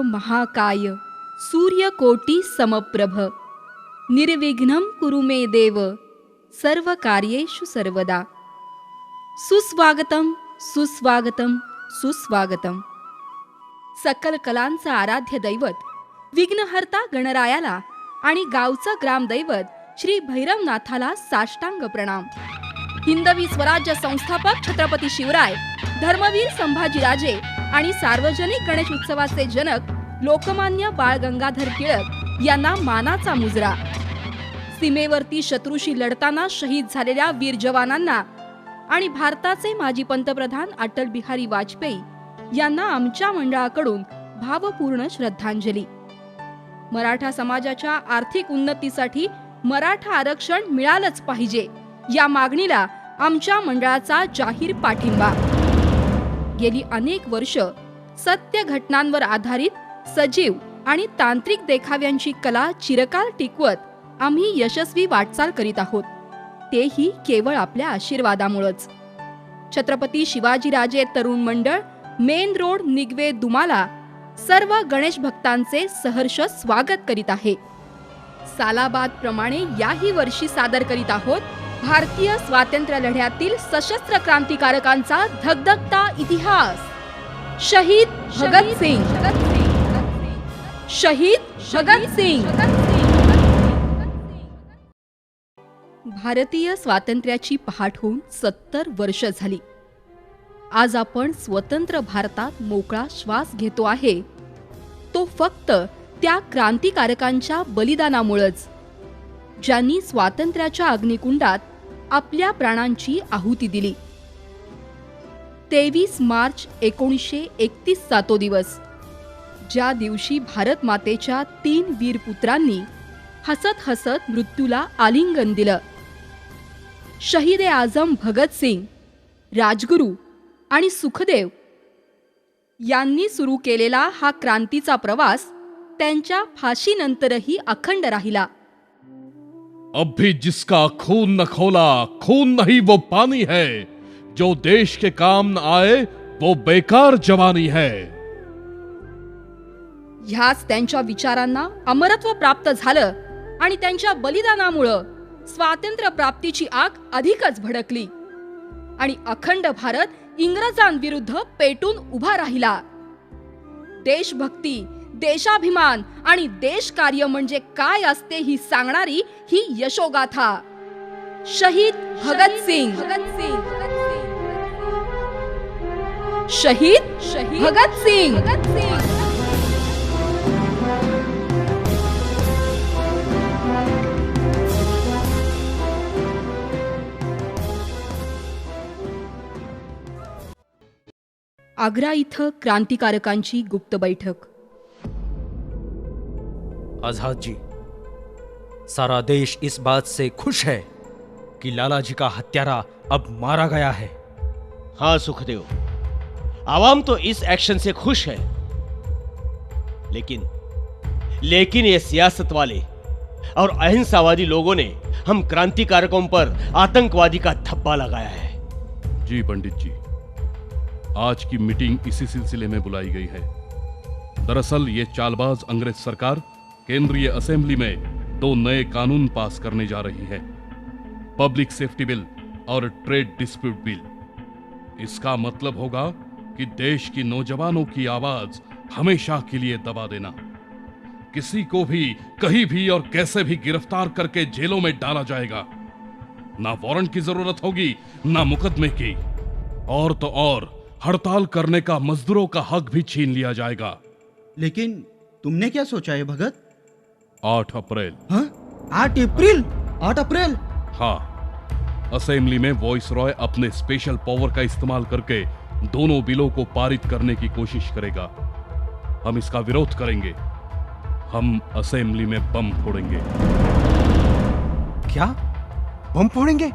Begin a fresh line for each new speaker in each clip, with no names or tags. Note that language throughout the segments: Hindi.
महाकाय सूर्यकोटि समप्रभ निर्विघ्नं कुरु मे देव सर्व कार्येषु सर्वदा. सुस्वागतम सुस्वागतम सुस्वागतम. सकल कलांचा आराध्य दैवत विघ्नहर्ता गणरायाला आणि गावचं ग्रामदैवत श्री भैरवनाथाला साष्टांग प्रणाम. हिंदवी स्वराज्य संस्थापक छत्रपती शिवराय, धर्मवीर संभाजीराजे आणि सार्वजनिक गणेश उत्सवाचे जनक लोकमान्य बाळ गंगाधर टिळक यांना मानाचा मुजरा. सीमेवरती शत्रूशी लढताना शहीद झालेल्या वीर जवानांना आणि भारताचे माजी पंतप्रधान अटल बिहारी वाजपेयी यांना आमच्या मंडळाकडून भावपूर्ण श्रद्धांजली. मराठा समाजाच्या आर्थिक उन्नतीसाठी मराठा आरक्षण मिळालंच पाहिजे या मागणीला आमच्या मंडळाचा जाहीर पाठिंबा. गेली अनेक वर्ष सत्य घटनांवर आधारित सजीव आणि तांत्रिक देखाव्यांची कला चिरकाल टिकवत आम्ही यशस्वी वाटचाल करीत आहोत, तेही केवळ आपल्या आशीर्वादामुळेच. छत्रपती शिवाजीराजे तरुण मंडळ, मेन रोड, निगवे, दुमाला सर्व गणेश भक्तांचे सहर्ष स्वागत करीत आहे. सालाबाद प्रमाणे याही वर्षी सादर करीत आहोत भारतीय स्वातंत्र्य लढ्यातील सशस्त्र क्रांतिकारकांचा धगधगता इतिहास. शहीद भगत सिंग, शहीद भगत सिंग. भारतीय स्वातंत्र्याची पहाट होऊन 70 वर्ष झाली. आज आपण स्वतंत्र भारतात मोकळा श्वास घेतो आहे, तो फक्त त्या क्रांतिकारकांच्या बलिदानामुळेच, ज्यांनी स्वातंत्र्याच्या अग्निकुंडात आपल्या प्राणांची आहुती दिली. 23 मार्च 1931 तो दिवस, ज्या दिवशी भारत मातेच्या 3 वीर पुत्रांनी हसत हसत मृत्यूला आलिंगन दिलं. शहीद आझम भगत सिंग, राजगुरू आणि सुखदेव यांनी सुरू केलेला हा क्रांतीचा प्रवास त्यांच्या फाशीनंतरही अखंड राहिला.
अब भी जिसका खून न खोला, खून नहीं वो पानी है. जो देश के काम न आए वो बेकार जवानी है.
ह्याच त्यांच्या विचारांना अमरत्व प्राप्त झालं आणि त्यांच्या बलिदानामुळं स्वातंत्र्य प्राप्तीची आग अधिकच भडकली आणि अखंड भारत इंग्रजांविरुद्ध पेटून उभा राहिला. देशभक्ती, देशाभिमान आणि देशकार्य म्हणजे काय असते ही सांगणारी ही यशोगाथा. शहीद भगत सिंग, शहीद भगत सिंग. आग्रा इथं क्रांतिकारकांची गुप्त बैठक.
आजाद जी, सारा देश इस बात से खुश है कि लाला जी का हत्यारा अब मारा गया है.
हाँ सुखदेव, आवाम तो इस एक्शन से खुश है, लेकिन ये सियासत वाले और अहिंसावादी लोगों ने हम क्रांतिकारकों पर आतंकवादी का धब्बा लगाया है.
जी पंडित जी, आज की मीटिंग इसी सिलसिले में बुलाई गई है. दरअसल ये चालबाज अंग्रेज सरकार केंद्रीय असेंबली में 2 नए कानून पास करने जा रही है, पब्लिक सेफ्टी बिल और ट्रेड डिस्प्यूट बिल. इसका मतलब होगा कि देश की नौजवानों की आवाज हमेशा के लिए दबा देना. किसी को भी कहीं भी और कैसे भी गिरफ्तार करके जेलों में डाला जाएगा. ना वारंट की जरूरत होगी, ना मुकदमे की. और तो और हड़ताल करने का मजदूरों का हक भी छीन लिया जाएगा.
लेकिन तुमने क्या सोचा है भगत?
8 अप्रैल.
हाँ? 8 अप्रैल? 8 अप्रैल?
हाँ, असेंबली में वॉइस रॉय अपने स्पेशल पावर का इस्तेमाल करके दोनों बिलों को पारित करने की कोशिश करेगा. हम इसका विरोध करेंगे. हम असेंबली में बम फोड़ेंगे.
क्या बम फोड़ेंगे?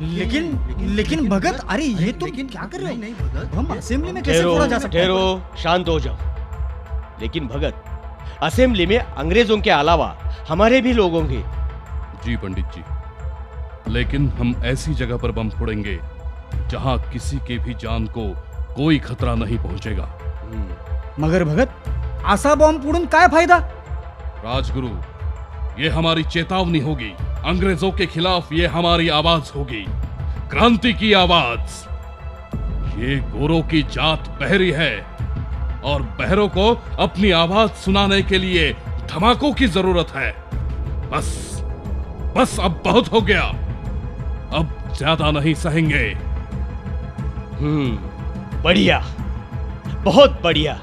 लेकिन भगत, अरे ये तुम क्या कर रहे हो? नहीं भगत, हम असेंबली में कैसे फोड़ा जा सकता है?
ठहरो, शांत हो जाओ. लेकिन भगत, असेंबली में अंग्रेजों के अलावा हमारे भी लोग होंगे.
जी पंडित जी, लेकिन हम ऐसी जगह पर बम फोड़ेंगे जहां किसी के भी जान को कोई खतरा नहीं पहुंचेगा.
मगर भगत, असा बॉम्ब फोडून काय फायदा?
राजगुरु, ये हमारी चेतावनी होगी। अंग्रेजों के खिलाफ ये हमारी आवाज होगी, क्रांति की आवाज। ये गोरों की जात बहरी है और बहरों को अपनी आवाज सुनाने के लिए धमाकों की जरूरत है। बस बस अब बहुत हो गया, अब ज्यादा नहीं सहेंगे।
बढ़िया, बहुत बढ़िया।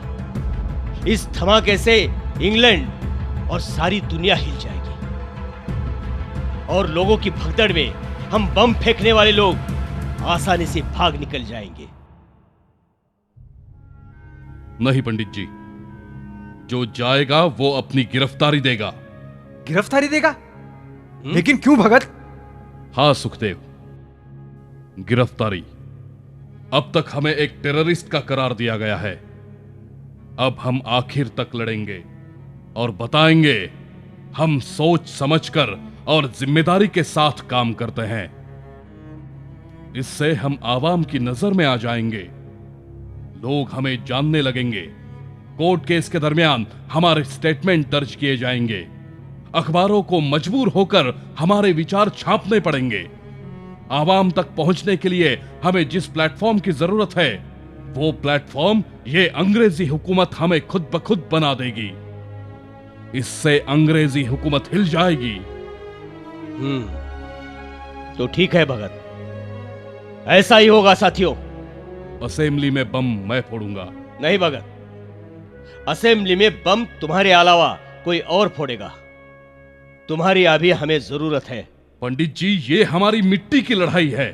इस धमाके से इंग्लैंड और सारी दुनिया हिल जाएगी और लोगों की भगदड़ में हम बम फेंकने वाले लोग आसानी से भाग निकल जाएंगे।
नहीं पंडित जी, जो जाएगा वो अपनी गिरफ्तारी देगा।
गिरफ्तारी देगा? लेकिन क्यों भगत?
हाँ सुखदेव, गिरफ्तारी। अब तक हमें एक टेररिस्ट का करार दिया गया है। अब हम आखिर तक लड़ेंगे और बताएंगे हम सोच समझकर और जिम्मेदारी के साथ काम करते हैं। इससे हम आवाम की नजर में आ जाएंगे, लोग हमें जानने लगेंगे। कोर्ट केस के दरमियान हमारे स्टेटमेंट दर्ज किए जाएंगे, अखबारों को मजबूर होकर हमारे विचार छापने पड़ेंगे। आवाम तक पहुंचने के लिए हमें जिस प्लेटफॉर्म की जरूरत है, वो प्लेटफॉर्म ये अंग्रेजी हुकूमत हमें खुद ब खुद बना देगी। इससे अंग्रेजी हुकूमत हिल जाएगी।
तो ठीक है भगत, ऐसा ही होगा साथियों।
असेंबली में बम मैं फोड़ूंगा।
नहीं भगत, असेंबली में बम तुम्हारे अलावा कोई और फोड़ेगा। तुम्हारी अभी हमें जरूरत है।
पंडित जी, ये हमारी मिट्टी की लड़ाई है।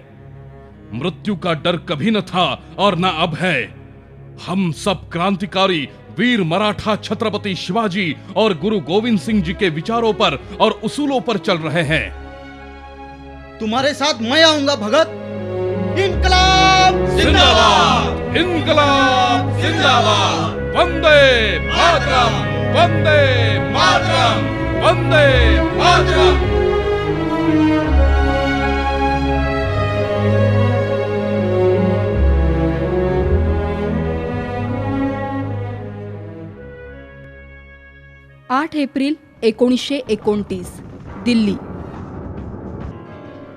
मृत्यु का डर कभी न था और न अब है। हम सब क्रांतिकारी वीर मराठा छत्रपति शिवाजी और गुरु गोविंद सिंह जी के विचारों पर और उसूलों पर चल रहे हैं।
तुम्हारे साथ मैं आऊंगा भगत। इनकलाब
जिंदाबाद, इनकलाब जिंदाबाद। वंदे मातरम, वंदे मातरम, वंदे मातरम।
आठ April 1929 Delhi.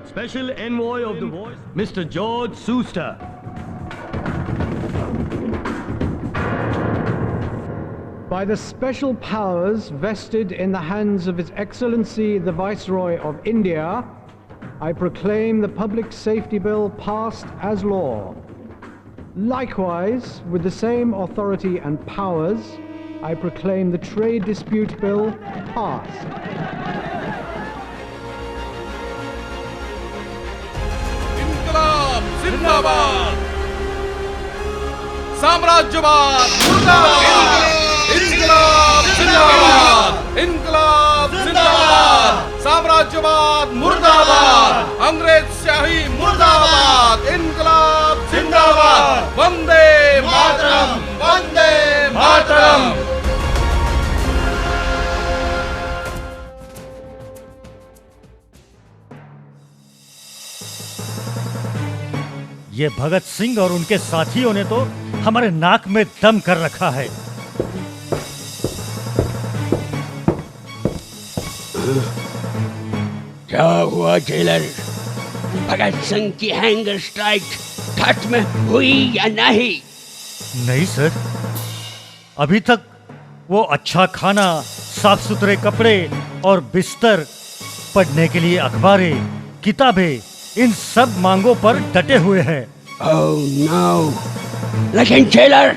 Special Envoy of the Voice, Mr. George Schuster.
By the special powers vested in the hands of His Excellency the Viceroy of India, I proclaim the Public Safety Bill passed as law. Likewise, with the same authority and powers, I proclaim the Trade Dispute Bill passed.
इनकलाब जिंदाबाद, साम्राज्यवाद मुर्दाबाद। इनकलाब जिंदाबाद, इनकलाब जिंदाबाद, साम्राज्यवाद मुर्दाबाद, अंग्रेज शाही मुर्दाबाद। इनकलाब जिंदाबाद, वंदे मातरम, वंदे मातरम।
ये भगत सिंह और उनके साथियों ने तो हमारे नाक में दम कर रखा है।
क्या हुआ जेलर? भगत सिंह की हैंगर स्ट्राइक खत्म हुई या नहीं?
नहीं सर, अभी तक वो अच्छा खाना, साफ सुथरे कपड़े और बिस्तर, पढ़ने के लिए अखबारें, किताबें, इन सब मांगों पर डटे हुए हैं।
Oh no! लेकिन जेलर,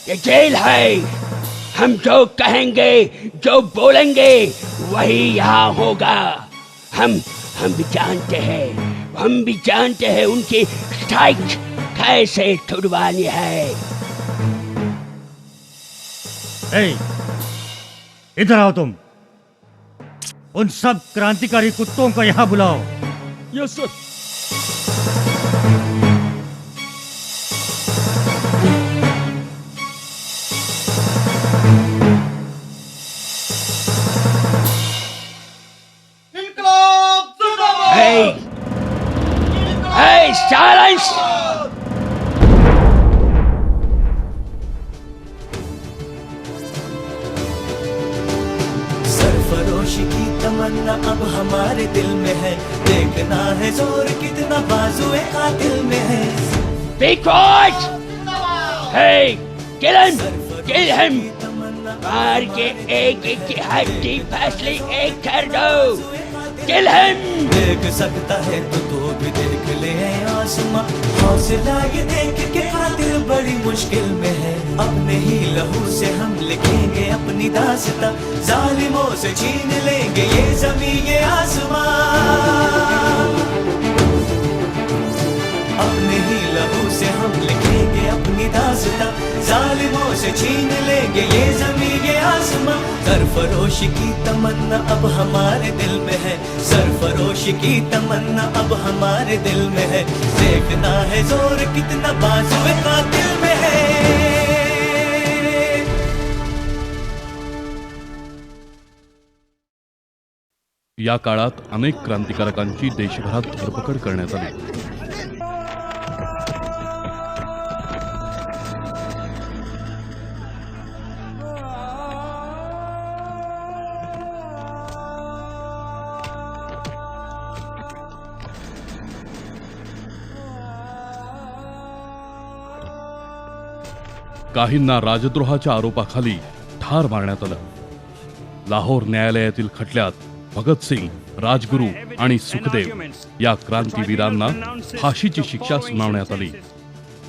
ये जेल है। हम जो कहेंगे, जो बोलेंगे, वही यहाँ होगा। हम भी जानते हैं उनकी स्ट्राइक कैसे छुड़वानी है।
इधर आओ तुम। उन सब क्रांतिकारी कुत्तों को यहाँ बुलाओ।
Yes sir.
Hey, silence!
की तमन्ना अब हमारे दिल में है, देखना है जोर कितना बाजुए कातिल में है।
Be quiet! Hey, kill him! Kill him! मार के एक एक की हड्डी फैसले एक कर दो। Kill him!
देख सकता है तो भी देख ले आसमां, हौसला ये देख के कातिल बड़ी मुश्किल में है। अपने ही लहू से हम लिखेंगे अपनी दास्तां, जालिमों से छीन लेंगे ये ज़मीं ये आसमां। अपने ही लहू से हम लिखेंगे अपनी दास्तां, जालिमों से छीन लेंगे ये ज़मीं ये आसमां। सरफरोशी की तमन्ना अब हमारे दिल में है, सरफरोशी की तमन्ना अब हमारे दिल में है, देखना है जोर कितना बाजुए कातिल में है।
या काळात अनेक क्रांतिकारकांची देशभरात धरपकड करण्यात आली। काहींना राजद्रोहाच्या आरोपाखाली ठार मारण्यात आलं। लाहोर न्यायालयातील खटल्यात भगतसिंग, राजगुरू आणि सुखदेव या क्रांतीवीरांना फाशीची शिक्षा सुनावण्यात आली।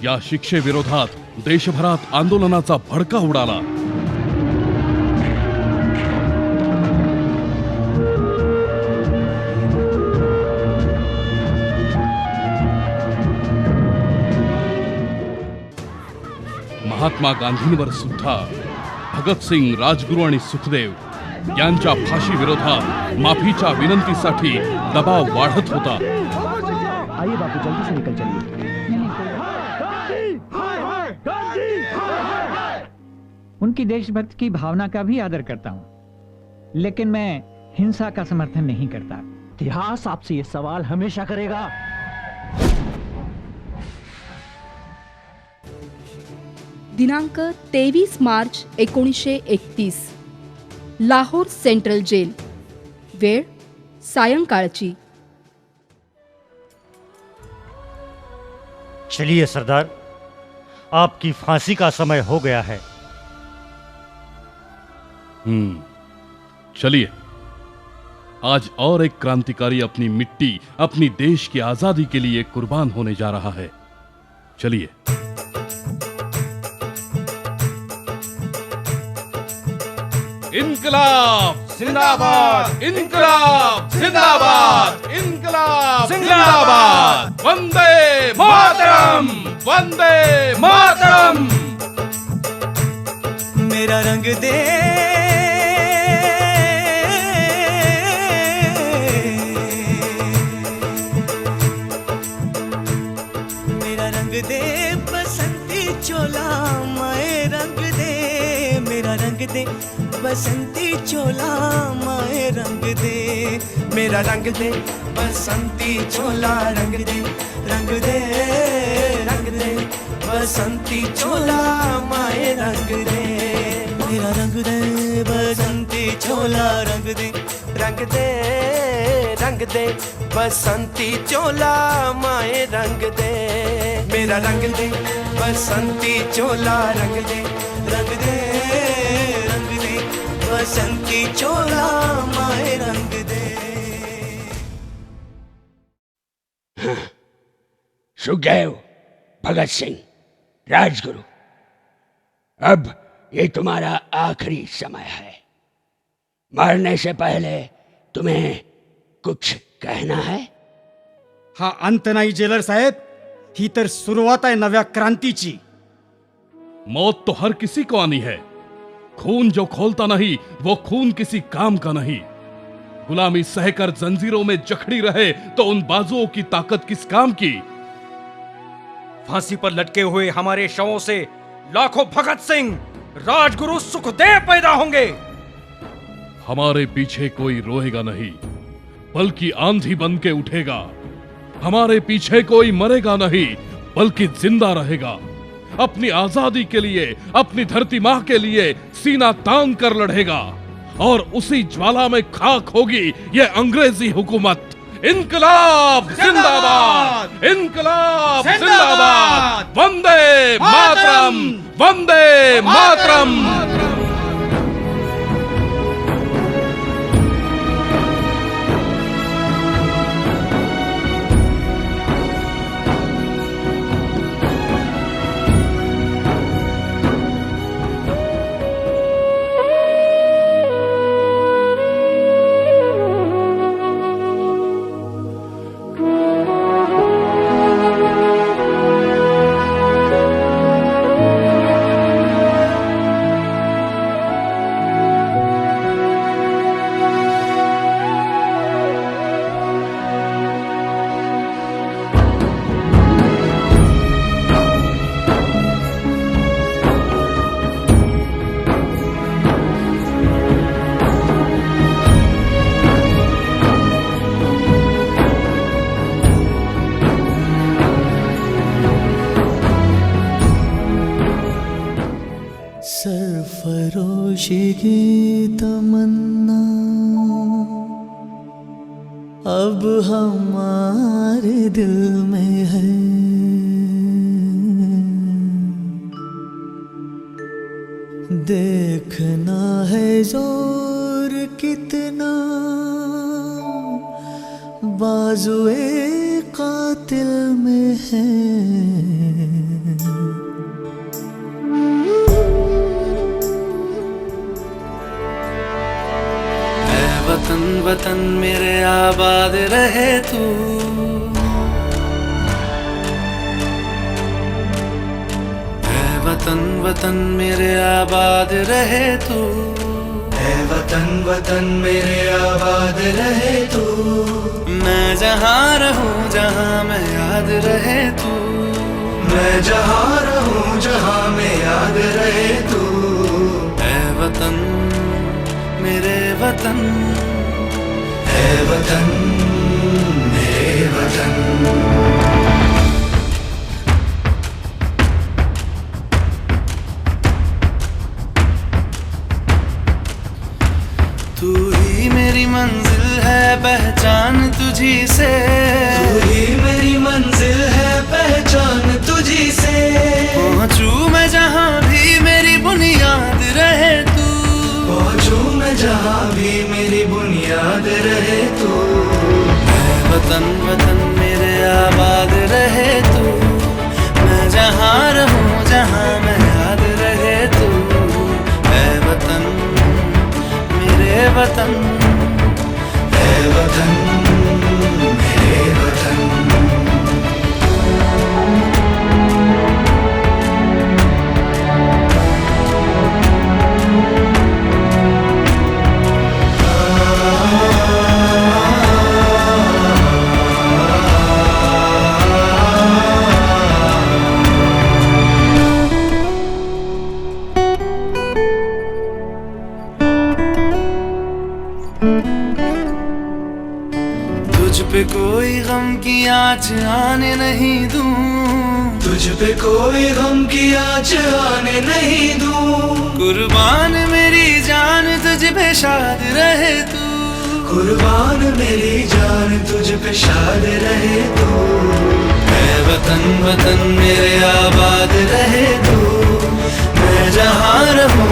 या शिक्षेविरोधात देशभरात आंदोलनाचा भडका उडाला। महात्मा गांधींवर सुद्धा भगतसिंग, राजगुरू आणि सुखदेव यांच्या फाशी विरोधात माफीच्या विनंतीसाठी दबाव वाढत होता।
आइए बापू, जल्दी से निकल चलिए।
उनकी देशभक्ति की भावना का भी आदर करता हूं, लेकिन मैं हिंसा का समर्थन नहीं करता।
इतिहास आपसे ये सवाल हमेशा करेगा।
दिनांक 23 मार्च 1931, लाहोर सेंट्रल जेल, वेळ सायंकाळची।
चलिए सरदार, आपकी फांसी का समय हो गया है।
चलिए, आज और एक क्रांतिकारी अपनी मिट्टी, अपनी देश की आजादी के लिए कुर्बान होने जा रहा है। चलिए। इनकलाब जिंदाबाद, इनकलाब जिंदाबाद, इनकलाब जिंदाबाद। वंदे मातरम, वंदे मातरम।
मेरा रंग दे मेरा रंग दे बसंती चोला, माए रंग दे मेरा रंग दे बसंती चोला, माए रंग दे मेरा रंग दे बसंती चोला, रंग दे रंग दे रंग दे बसंती चोला, माए रंग दे मेरा रंग दे बसंती चोला, रंग दे रंग दे रंग दे बसंती चोला, माए रंग दे मेरा रंग दे बसंती चोला, रंग दे रंग दे रंग दे बसंती चोला, माए रंग दे।
सुखदेव, भगत सिंह, राजगुरु, अब ये तुम्हारा आखिरी समय है। मरने से पहले तुम्हें कुछ कहना है?
हा अंत नाही जेलर साहेब, ही तर सुरुवात आहे नव्या क्रांतीची।
मौत तो हर किसी को आनी है। खून जो खोलता नहीं वो खून किसी काम का नहीं। गुलामी सहकर जंजीरों में जकड़ी रहे तो उन बाजुओं की ताकत किस काम की।
फांसी पर लटके हुए हमारे शवों से लाखों भगत सिंह, राजगुरु, सुखदेव पैदा होंगे।
हमारे पीछे कोई रोएगा नहीं, बल्कि आंधी बन के उठेगा। हमारे पीछे कोई मरेगा नहीं, बल्कि जिंदा रहेगा। अपनी आजादी के लिए, अपनी धरती मां के लिए सीना तान कर लड़ेगा। और उसी ज्वाला में खाक होगी ये अंग्रेजी हुकूमत। इनकलाब जिंदाबाद, इनकलाब जिंदाबाद, वंदे मातरम, वंदे मातरम।
सरफरोशी की तमन्ना अब हमारे दिल में है, देखना है जोर कितना बाजुए कातिल में है। वतन वतन मेरे आबाद रहे तू, ऐ वतन वतन मेरे आबाद रहे तू, ऐ वतन वतन मेरे आबाद रहे तू। मैं जहाँ रहूँ जहाँ मैं याद रहे तू, मैं जहाँ रहूँ जहाँ मैं याद रहे तू। ऐ वतन मेरे वतन, है वतन मेरे वतन। तू ही मेरी मंजिल है पहचान तुझी से, तू ही मेरी मंजिल है पहचान तुझी से। पहुँचूं मैं जहाँ भी मेरी बुनियाद रहे तू, पहुँचूं मैं जहाँ भी मेरी बुनियाद रहे तू। ऐ वतन वतन मेरे आबाद रहे तू, मैं जहाँ रहूँ जहाँ मैं याद रहे तू। ऐ वतन मेरे वतन, ऐ वतन मेरे वतन। तुझ पे कोई गम की आँच आने नहीं दूं, तुझ पे कोई गम की आँच आने नहीं दूं। कुर्बान मेरी जान तुझ पे शाद रहे तू, कुर्बान मेरी जान तुझ पे शाद रहे तू। ऐ वतन वतन मेरे आबाद रहे तू, मैं जहाँ रहूँ